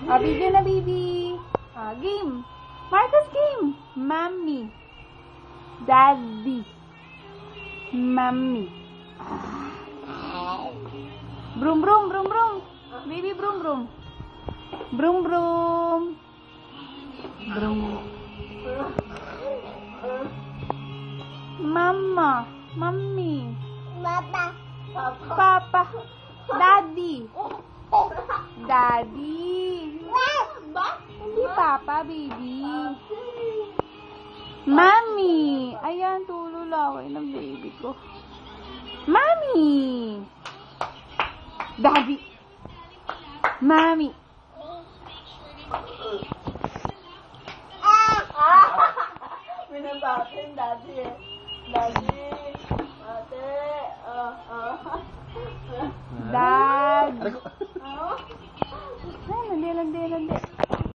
Video na, baby. Game. Marcus, game. Mommy. Daddy. Mommy. Broom, broom, broom, broom. Baby, broom, broom. Broom, broom. Broom. Mama. Mommy. Papa. Daddy. Daddy. Hindi papa, baby. Mommy. Ayan, tululaway ng baby ko. Mommy. Daddy. Mommy. Minabatin, daddy eh. Daddy. Ate. Dad. Ay, landi.